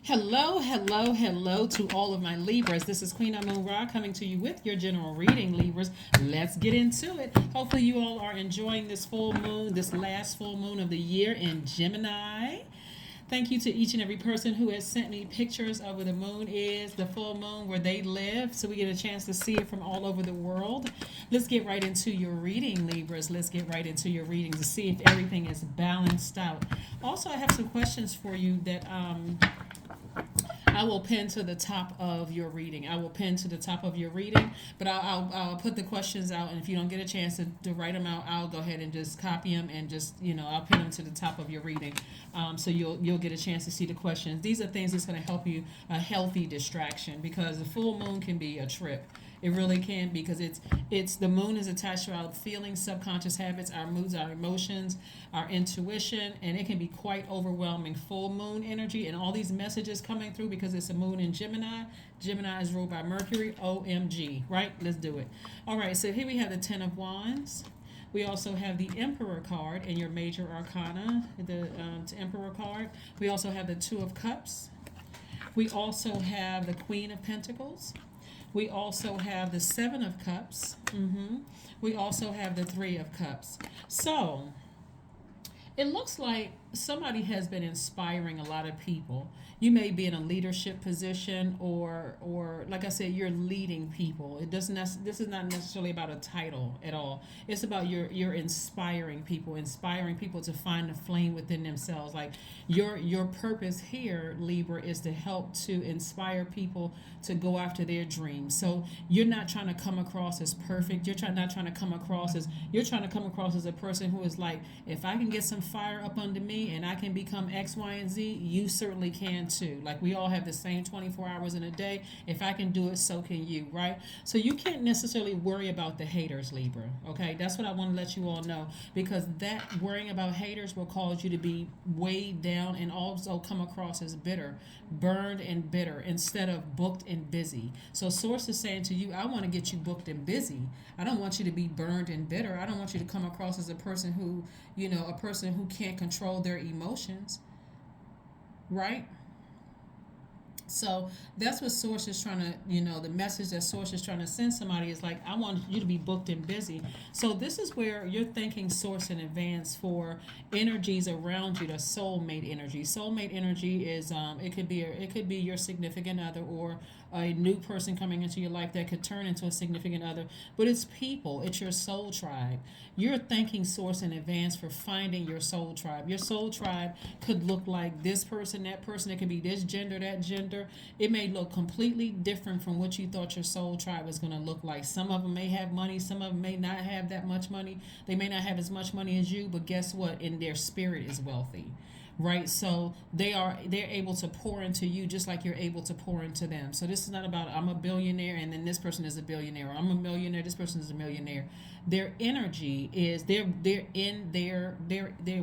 Hello, hello, hello to all of my Libras. This is Queen Amun Ra coming to you with your general reading, Libras. Let's get into it. Hopefully, you all are enjoying this full moon, this last full moon of the year in Gemini. Thank you to each and every person who has sent me pictures of where the moon is, the full moon, where they live, so we get a chance to see it from all over the world. Let's get right into your reading, Libras. Let's get right into your reading to see if everything is balanced out. Also, I have some questions for you that I will pin to the top of your reading. I will pin to the top of your reading, but I'll put the questions out, and if you don't get a chance to write them out, I'll go ahead and just copy them and just I'll pin them to the top of your reading, so you'll get a chance to see the questions. These are things that's going to help you a healthy distraction because the full moon can be a trip. It really can because it's the moon is attached to our feelings, subconscious habits, our moods, our emotions, our intuition, and it can be quite overwhelming. Full moon energy and all these messages coming through because it's a moon in Gemini. Gemini is ruled by Mercury. OMG, right? Let's do it. All right, so here we have the Ten of Wands. We also have the Emperor card in your major arcana, the Emperor card. We also have the Two of Cups. We also have the Queen of Pentacles. We also have the Seven of Cups. We also have the Three of Cups. So it looks like somebody has been inspiring a lot of people. You may be in a leadership position, or like I said, you're leading people. It doesn't. This is not necessarily about a title at all. It's about you're inspiring people to find the flame within themselves. Like your purpose here, Libra, is to help to inspire people to go after their dreams. So you're not trying to come across as perfect. You're not trying to come across as a person who is like, if I can get some fire up under me and I can become X, Y, and Z, you certainly can too. Like we all have the same 24 hours in a day. If I can do it, so can you, right? So you can't necessarily worry about the haters, Libra. Okay, that's what I want to let you all know, because that worrying about haters will cause you to be weighed down and also come across as bitter, burned and bitter instead of booked and busy. So source is saying to you, I want to get you booked and busy. I don't want you to be burned and bitter. I don't want you to come across as a person who can't control their emotions, right? So that's what Source is trying to, the message that Source is trying to send somebody is like, I want you to be booked and busy. So this is where you're thanking Source in advance for energies around you, the soulmate energy. Soulmate energy is, it could be your significant other or a new person coming into your life that could turn into a significant other. But it's people, it's your soul tribe. You're thanking Source in advance for finding your soul tribe. Your soul tribe could look like this person, that person. It could be this gender, that gender. It may look completely different from what you thought your soul tribe was going to look like. Some of them may have money, some of them may not have that much money. They may not have as much money as you, but guess what? In their spirit is wealthy, right? So they're able to pour into you just like you're able to pour into them. So this is not about I'm a billionaire and then this person is a billionaire, or I'm a millionaire, this person is a millionaire. Their energy is they're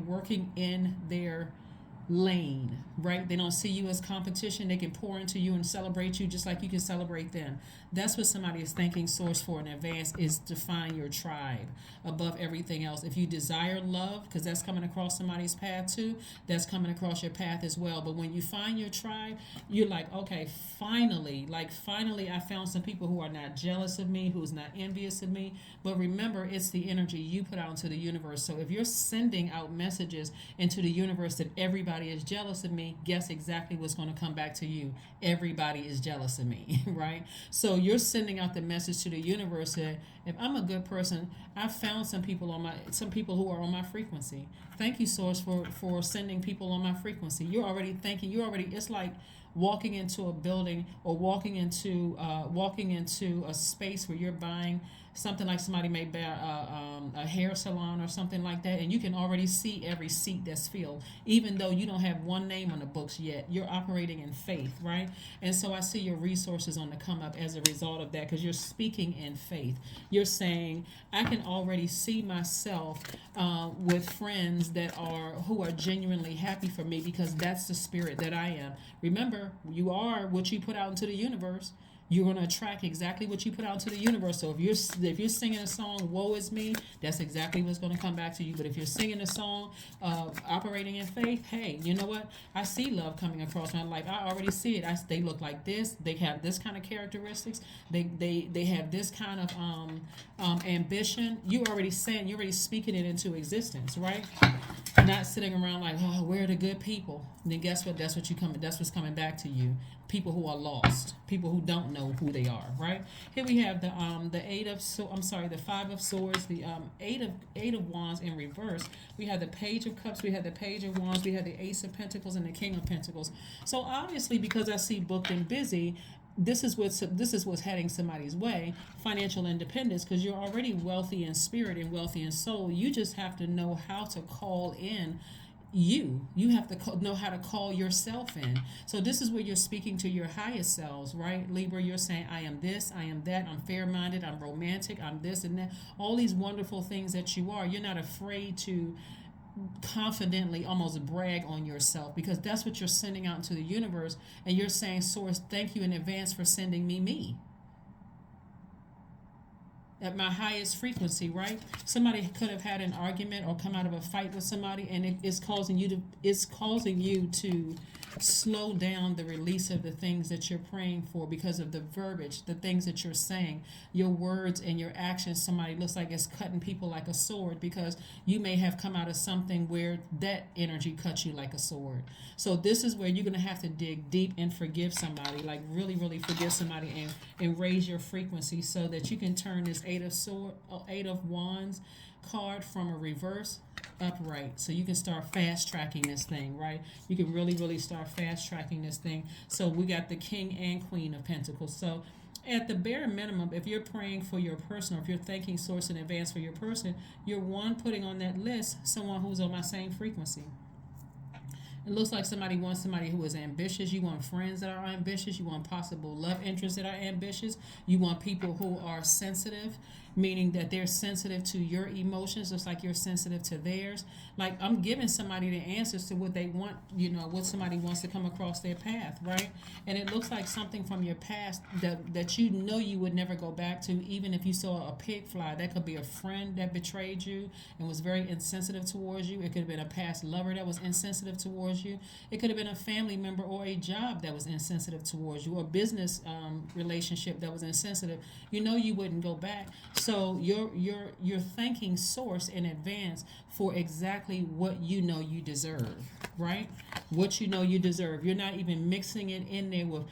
working in their lane, right? They don't see you as competition. They can pour into you and celebrate you just like you can celebrate them. That's what somebody is thanking Source for in advance, is to find your tribe above everything else. If you desire love, because that's coming across somebody's path too, that's coming across your path as well. But when you find your tribe, you're like, okay, finally I found some people who are not jealous of me, who's not envious of me. But remember, it's the energy you put out into the universe. So if you're sending out messages into the universe that everybody is jealous of me, guess exactly what's going to come back to you. Everybody is jealous of me, right? So you're sending out the message to the universe that if I'm a good person, I've found some people who are on my frequency. Thank you, Source, for sending people on my frequency. It's like walking into a building or walking into a space where you're buying something, like somebody may buy a hair salon or something like that, and you can already see every seat that's filled, even though you don't have one name on the books yet. You're operating in faith, right? And so I see your resources on the come up as a result of that, because you're speaking in faith. You're saying, I can already see myself with friends who are genuinely happy for me, because that's the spirit that I am. Remember, you are what you put out into the universe. you're going to attract exactly what you put out to the universe. So if you're singing a song, woe is me, that's exactly what's going to come back to you. But if you're singing a song operating in faith, hey, you know what? I see love coming across my life. I already see it. They look like this. They have this kind of characteristics. They have this kind of ambition. You're already speaking it into existence, right? Not sitting around like, oh, where are the good people? And then guess what? That's what's coming back to you. People who are lost, people who don't know who they are, right? Here we have the the 5 of swords, the eight of wands in reverse. We have the page of cups, we have the page of wands, we have the ace of pentacles and the king of pentacles. So obviously, because I see booked and busy, this is what's heading somebody's way, financial independence, because you're already wealthy in spirit and wealthy in soul. You just have to know how to call in you have to know how to call yourself in. So this is where you're speaking to your highest selves, right? Libra, you're saying, I am this, I am that, I'm fair-minded, I'm romantic, I'm this and that, all these wonderful things that you are. You're not afraid to confidently almost brag on yourself, because that's what you're sending out into the universe. And you're saying, source, thank you in advance for sending me at my highest frequency, right? Somebody could have had an argument or come out of a fight with somebody, and it's causing you to slow down the release of the things that you're praying for, because of the verbiage, the things that you're saying, your words and your actions. Somebody looks like it's cutting people like a sword, because you may have come out of something where that energy cut you like a sword. So this is where you're going to have to dig deep and forgive somebody, like really, really forgive somebody, and raise your frequency, so that you can turn this eight of wands card from a reverse upright, so you can start fast tracking this thing, right? You can really, really start fast tracking this thing. So we got the king and queen of pentacles. So at the bare minimum, if you're praying for your person, or if you're thanking source in advance for your person, you're putting on that list someone who's on my same frequency. It looks like somebody wants somebody who is ambitious. You want friends that are ambitious. You want possible love interests that are ambitious. You want people who are sensitive, meaning that they're sensitive to your emotions just like you're sensitive to theirs. Like, I'm giving somebody the answers to what they want, what somebody wants to come across their path, right? And it looks like something from your past that you would never go back to, even if you saw a pig fly. That could be a friend that betrayed you and was very insensitive towards you. It could have been a past lover that was insensitive towards you. It could have been a family member or a job that was insensitive towards you, or a business relationship that was insensitive. You wouldn't go back. So you're thanking source in advance for exactly what you deserve, right? What you deserve. You're not even mixing it in there with,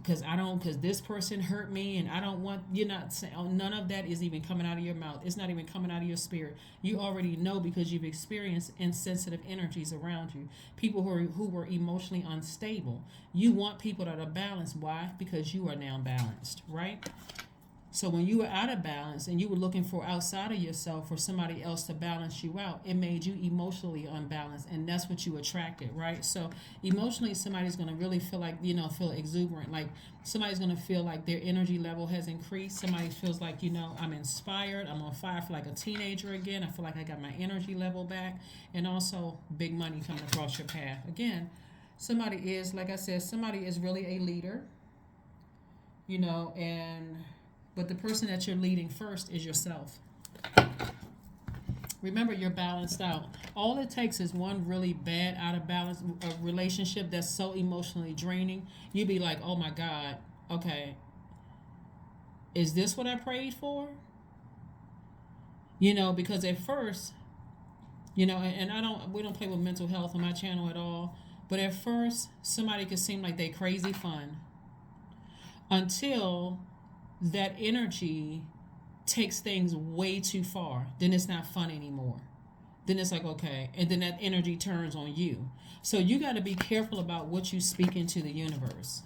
because this person hurt me and I don't want, you're not saying, none of that is even coming out of your mouth. It's not even coming out of your spirit. You already know, because you've experienced insensitive energies around you. People who were emotionally unstable. You want people that are balanced. Why? Because you are now balanced, right? So when you were out of balance and you were looking for outside of yourself for somebody else to balance you out, it made you emotionally unbalanced, and that's what you attracted, right? So emotionally, somebody's going to really feel like, feel exuberant. Like, somebody's going to feel like their energy level has increased. Somebody feels like, I'm inspired. I'm on fire. I feel like a teenager again. I feel like I got my energy level back. And also big money coming across your path. Again, somebody is, like I said, somebody is really a leader, but the person that you're leading first is yourself. Remember, you're balanced out. All it takes is one really bad, out of balance relationship that's so emotionally draining. You'd be like, oh my God, okay, is this what I prayed for? Because at first, and we don't play with mental health on my channel at all, but at first, somebody could seem like they crazy fun until that energy takes things way too far. Then it's not fun anymore. Then it's like, okay, and then that energy turns on you. So you got to be careful about what you speak into the universe.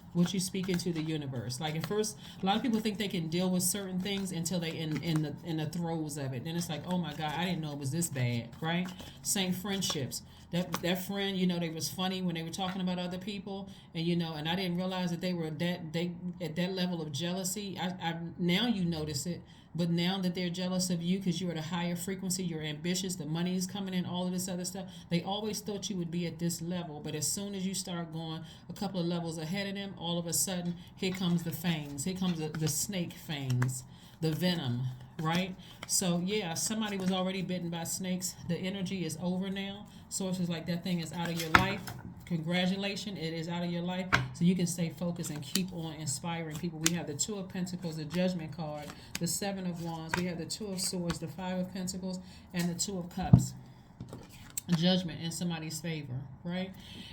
Like, at first, a lot of people think they can deal with certain things until they in the throes of it. Then it's like, oh my God, I didn't know it was this bad, right? Same friendships. That friend, they was funny when they were talking about other people, and and I didn't realize that they at that level of jealousy. I now you notice it. But now that they're jealous of you because you're at a higher frequency, you're ambitious, the money is coming in, all of this other stuff, they always thought you would be at this level. But as soon as you start going a couple of levels ahead of them, all all of a sudden, here comes the fangs. Here comes the snake fangs, the venom, right? So, yeah, somebody was already bitten by snakes. The energy is over now. Sources like that thing is out of your life. Congratulations, it is out of your life. So you can stay focused and keep on inspiring people. We have the Two of Pentacles, the Judgment card, the Seven of Wands. We have the Two of Swords, the Five of Pentacles, and the Two of Cups. Judgment in somebody's favor, right?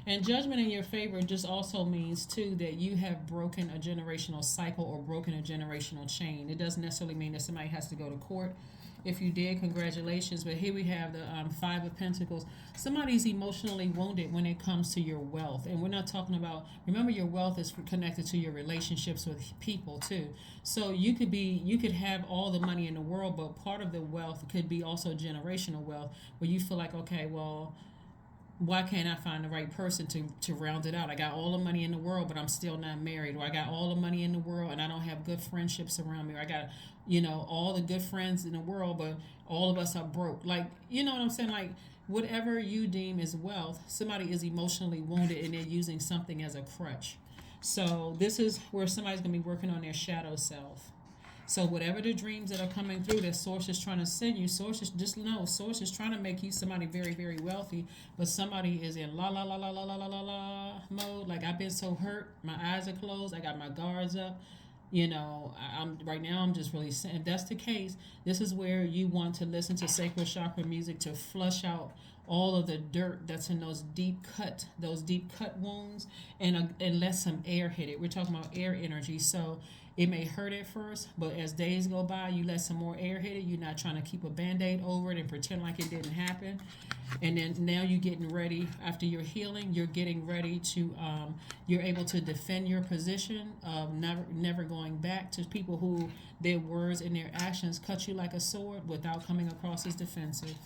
And judgment in your favor just also means too that you have broken a generational cycle or broken a generational chain. It doesn't necessarily mean that somebody has to go to court. If you did, congratulations. But here we have the Five of Pentacles. Somebody's emotionally wounded when it comes to your wealth. And we're not talking about, remember, your wealth is connected to your relationships with people too. So you could have all the money in the world, but part of the wealth could be also generational wealth where you feel like, okay, well, why can't I find the right person to round it out? I got all the money in the world, but I'm still not married. Or I got all the money in the world and I don't have good friendships around me. Or I got, all the good friends in the world, but all of us are broke. Like, you know what I'm saying? Like, whatever you deem as wealth, somebody is emotionally wounded and they're using something as a crutch. So this is where somebody's going to be working on their shadow self. So whatever the dreams that are coming through that Source is trying to send you, Source is trying to make you somebody very, very wealthy, but somebody is in la la la la la la la la la mode. Like, I've been so hurt, my eyes are closed, I got my guards up. I'm right now. I'm just really saying, if that's the case, this is where you want to listen to sacral chakra music to flush out all of the dirt that's in those deep cut wounds, and let some air hit it. We're talking about air energy, so it may hurt at first, but as days go by, you let some more air hit it. You're not trying to keep a band-aid over it and pretend like it didn't happen. And then now you're getting ready, after your healing, you're getting ready to, you're able to defend your position of never going back to people who their words and their actions cut you like a sword without coming across as defensive.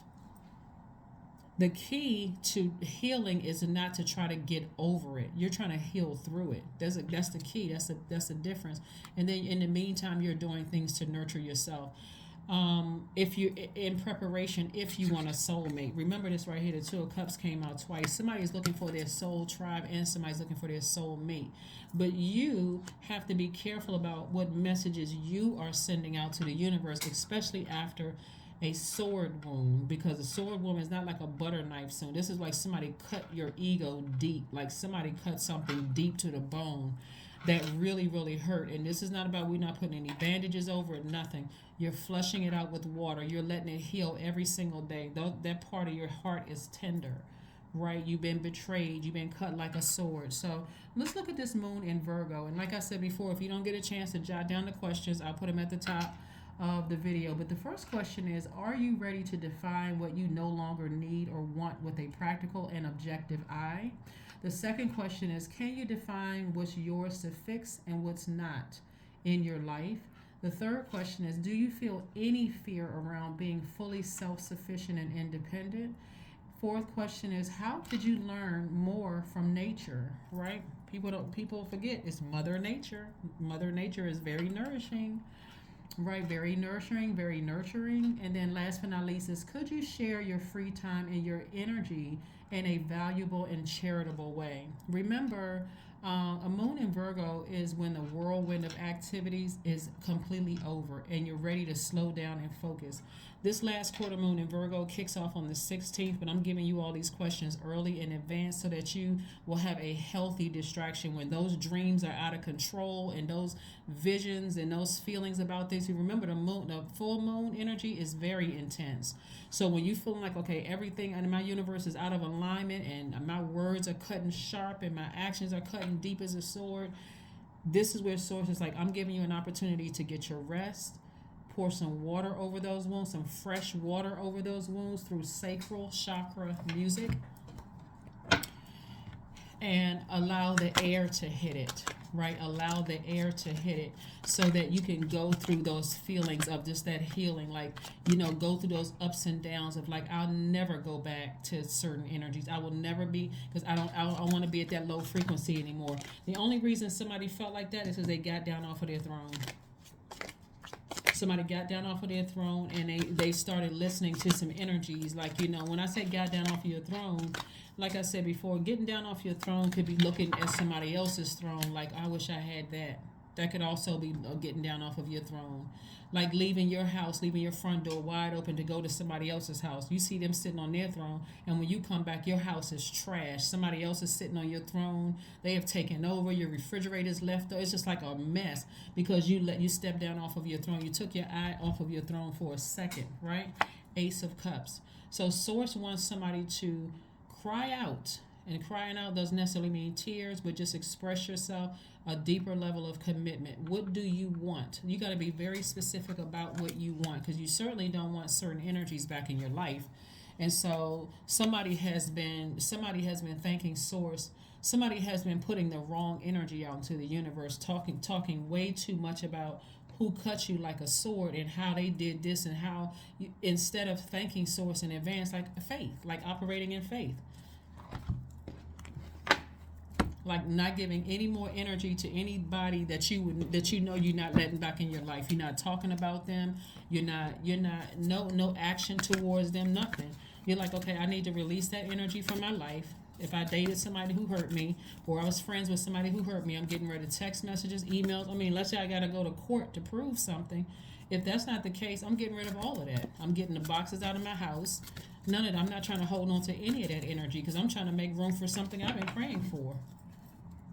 The key to healing is not to try to get over it. You're trying to heal through it. That's the key. That's the difference. And then in the meantime, you're doing things to nurture yourself. If you in preparation, if you want a soulmate, remember this right here. The Two of Cups came out twice. Somebody's looking for their soul tribe, and somebody's looking for their soulmate. But you have to be careful about what messages you are sending out to the universe, especially after a sword wound, because a sword wound is not like a butter knife wound. This is like somebody cut your ego deep, like somebody cut something deep to the bone that really, really hurt. And this is not about, we're not putting any bandages over it, nothing. You're flushing it out with water. You're letting it heal every single day. That part of your heart is tender, right? You've been betrayed. You've been cut like a sword. So let's look at this moon in Virgo. And like I said before, if you don't get a chance to jot down the questions, I'll put them at the top of the video. But the first question is, are you ready to define what you no longer need or want with a practical and objective eye? The second question is, can you define what's yours to fix and what's not in your life? The third question is, do you feel any fear around being fully self-sufficient and independent? Fourth question is, how could you learn more from nature, right? People forget it's Mother Nature. Mother Nature is very nourishing. Right, very nurturing, very nurturing. And then last but not least is, could you share your free time and your energy in a valuable and charitable way? Remember, a moon in Virgo is when the whirlwind of activities is completely over and you're ready to slow down and focus. This last quarter moon in Virgo kicks off on the 16th, but I'm giving you all these questions early in advance so that you will have a healthy distraction when those dreams are out of control and those visions and those feelings about things. You remember the full moon energy is very intense. So when you feel like, okay, everything in my universe is out of alignment and my words are cutting sharp and my actions are cutting deep as a sword, this is where Source is like, I'm giving you an opportunity to get your rest. Pour some water over those wounds, some fresh water over those wounds through sacral chakra music, and allow the air to hit it, right? Allow the air to hit it so that you can go through those feelings of just that healing, like, go through those ups and downs of like, I'll never go back to certain energies. I will never be, because I don't want to be at that low frequency anymore. The only reason somebody felt like that is because they got down off of their throne. Somebody got down off of their throne and they started listening to some energies. Like, when I say got down off of your throne, like I said before, getting down off your throne could be looking at somebody else's throne like, I wish I had that. That could also be getting down off of your throne. Like leaving your house, leaving your front door wide open to go to somebody else's house. You see them sitting on their throne, and when you come back, your house is trash. Somebody else is sitting on your throne. They have taken over. Your refrigerator's left. It's just like a mess because you step down off of your throne. You took your eye off of your throne for a second, right? Ace of Cups. So Source wants somebody to cry out. And crying out doesn't necessarily mean tears, but just express yourself, a deeper level of commitment. What do you want? You got to be very specific about what you want, because you certainly don't want certain energies back in your life. And so somebody has been thanking Source. Somebody has been putting the wrong energy out into the universe, talking way too much about who cut you like a sword and how they did this, and how you, instead of thanking Source in advance, like faith, like operating in faith, like not giving any more energy to anybody that you know you're not letting back in your life. You're not talking about them. You're not no action towards them. Nothing. You're like, okay, I need to release that energy from my life. If I dated somebody who hurt me, or I was friends with somebody who hurt me, I'm getting rid of text messages, emails. I mean, let's say I got to go to court to prove something. If that's not the case, I'm getting rid of all of that. I'm getting the boxes out of my house. None of that. I'm not trying to hold on to any of that energy, because I'm trying to make room for something I've been praying for.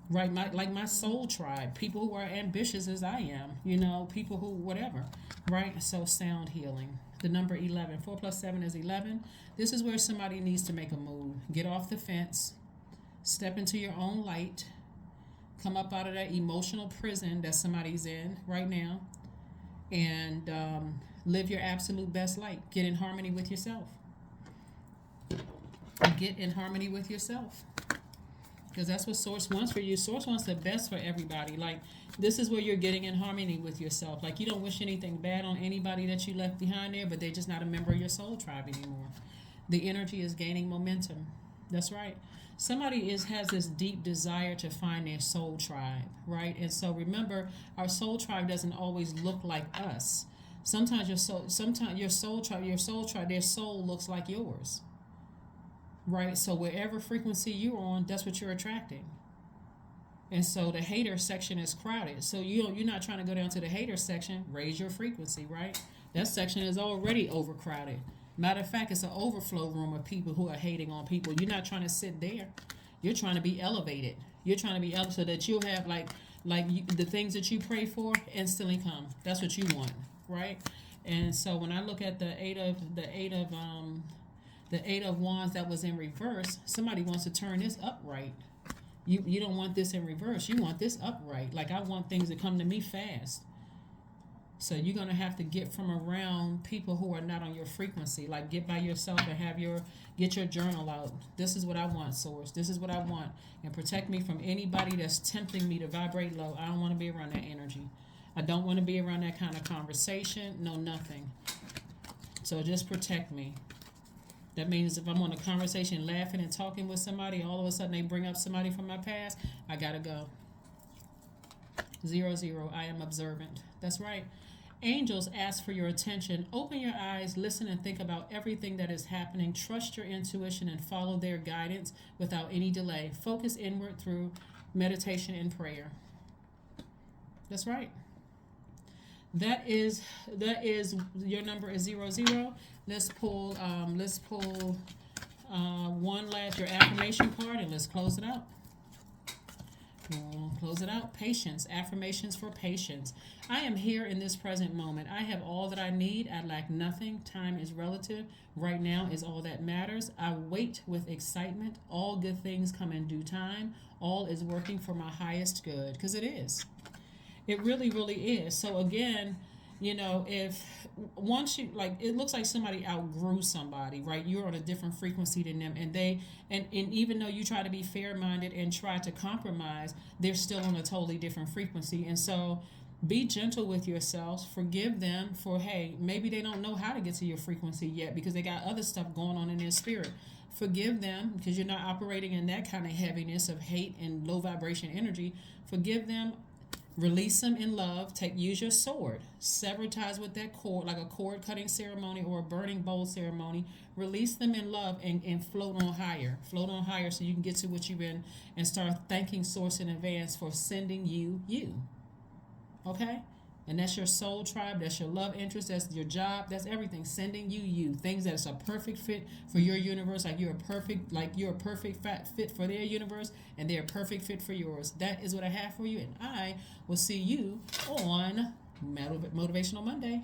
Right, my soul tribe, people who are ambitious as I am, people who whatever, right? So sound healing. The number 11, 4 plus 7 is 11. This is where somebody needs to make a move. Get off the fence, step into your own light, come up out of that emotional prison that somebody's in right now, and live your absolute best life. Get in harmony with yourself. Get in harmony with yourself. Because that's what Source wants for you. Source wants the best for everybody. Like, this is where you're getting in harmony with yourself. Like, you don't wish anything bad on anybody that you left behind there, but they're just not a member of your soul tribe anymore. The energy is gaining momentum. That's right. Somebody has this deep desire to find their soul tribe, right? And so remember, our soul tribe doesn't always look like us. Sometimes your soul tribe, their soul looks like yours. Right, so wherever frequency you're on, that's what you're attracting. And so the hater section is crowded. So you're not trying to go down to the hater section. Raise your frequency, right? That section is already overcrowded. Matter of fact, it's an overflow room of people who are hating on people. You're not trying to sit there. You're trying to be elevated. You're trying to be elevated so that you'll have the things that you pray for instantly come. That's what you want, right? And so when I look at the eight of Wands that was in reverse, somebody wants to turn this upright. You don't want this in reverse. You want this upright. Like, I want things to come to me fast. So you're going to have to get from around people who are not on your frequency. Like, get by yourself and get your journal out. This is what I want, Source. This is what I want. And protect me from anybody that's tempting me to vibrate low. I don't want to be around that energy. I don't want to be around that kind of conversation. No, nothing. So just protect me. That means if I'm on a conversation laughing and talking with somebody, all of a sudden they bring up somebody from my past, I gotta go. 00, I am observant. That's right. Angels ask for your attention. Open your eyes, listen, and think about everything that is happening. Trust your intuition and follow their guidance without any delay. Focus inward through meditation and prayer. That's right. That is your number is 00. Let's pull one last, your affirmation card, and let's close it out. We'll close it out. Patience. Affirmations for patience. I am here in this present moment. I have all that I need. I lack nothing. Time is relative. Right now is all that matters. I wait with excitement. All good things come in due time. All is working for my highest good. Because it is. It really, really is. So again, if once you, like, it looks like somebody outgrew somebody, right? You're on a different frequency than them, and even though you try to be fair-minded and try to compromise, they're still on a totally different frequency. And so be gentle with yourselves. Forgive them for, hey, maybe they don't know how to get to your frequency yet because they got other stuff going on in their spirit. Forgive them because you're not operating in that kind of heaviness of hate and low vibration energy. Forgive them. Release them in love. Use your sword. Sever ties with that cord, like a cord cutting ceremony or a burning bowl ceremony. Release them in love and float on higher. Float on higher so you can get to what you've been and start thanking Source in advance for sending you you. Okay? And that's your soul tribe, that's your love interest, that's your job, that's everything. Sending you you. Things that is a perfect fit for your universe, like you're a perfect fit for their universe, and they're a perfect fit for yours. That is what I have for you, and I will see you on Motivational Monday.